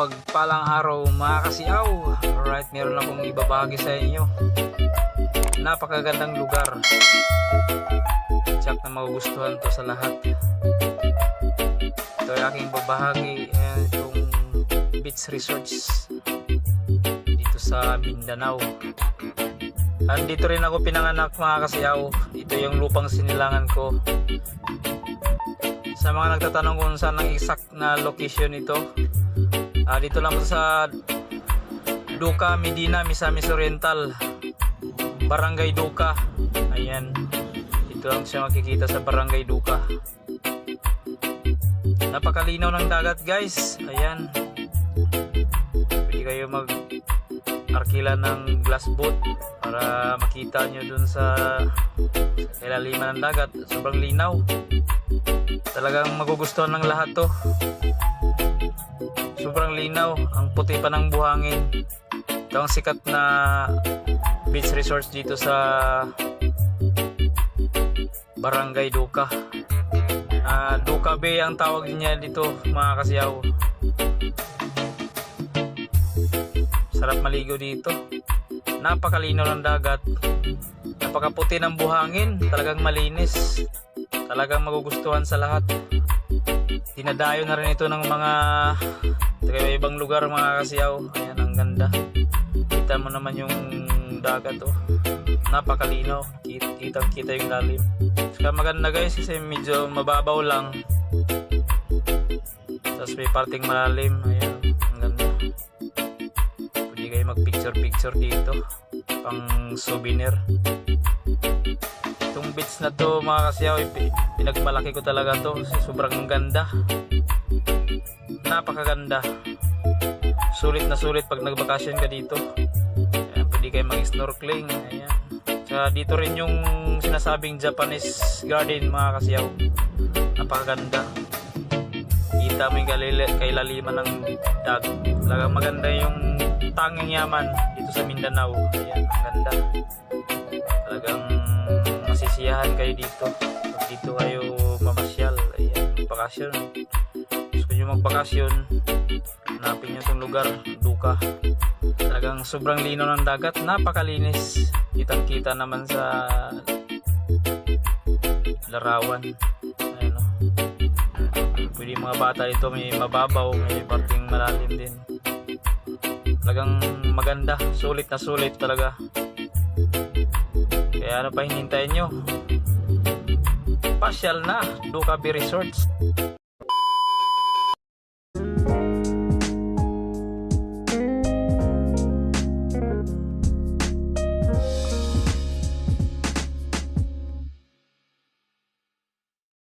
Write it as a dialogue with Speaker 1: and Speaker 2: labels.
Speaker 1: Mapagpalang araw mga kasiaw. Alright, meron akong ibabahagi sa inyo. Napakagandang lugar. Tiyak na magugustuhan to sa lahat. Ito ay aking babahagi. Ayan, itong beach resorts dito sa Mindanao. Dito rin ako pinanganak mga kasiaw. Ito yung lupang sinilangan ko. Sa mga nagtatanong kung saan ang exact na location ito, dito lang sa Duca, Medina, Misamis Oriental, Barangay Duca. Ayan, dito lang siya makikita sa Barangay Duca. Napakalinaw ng dagat guys. Ayan, pwede kayo mag-arkila ng glass boat para makita nyo dun sa ilaliman ng dagat. Sobrang linaw. Talagang magugustuhan ng lahat to. Sobrang linaw, ang puti pa ng buhangin. Ito ang sikat na beach resorts dito sa Barangay Duca. Duca Bay ang tawag niya dito mga kasiyaw. Sarap maligo dito. Napakalinaw ng dagat. Napakaputi ng buhangin, talagang malinis. Talagang magugustuhan sa lahat. Dinadayo na rin ito ng mga ibang lugar mga kasiyaw. Ayan, ang ganda. Kita mo naman yung dagat oh. Napakalinaw. Kita yung lalim. Saka maganda guys kasi medyo mababaw lang. Tapos may parting malalim. Ayan, ang ganda. Pwede kayo mag picture dito. Pang souvenir. Itong beach na to mga kasiyaw, pinagmalaki ko talaga to kasi sobrang ganda. Napakaganda. Sulit na sulit pag nagbakasyon ka dito. Ayan, pwede kayo mag-snorkeling. Ayan. Tsaka dito rin yung sinasabing Japanese garden mga kasiyaw. Napakaganda. Kita mo yung kailaliman ng dagat. Talagang maganda yung tanging yaman dito sa Mindanao. Ayan, ganda. Talagang masisiyahan kayo dito. Pag dito kayo mamasyal, ayan, bakasyon. Gusto nyo magbakasyon, hanapin nyo itong lugar, Duca. Talagang sobrang linaw ng dagat, napakalinis. Kitang kita naman sa larawan. Ayan, oh. Pwede mga bata ito, may mababaw, may parting malalim din. Talagang maganda, sulit na sulit talaga. Kaya ano pa hinintayin nyo? Pasyal na, Duca Bay Resorts.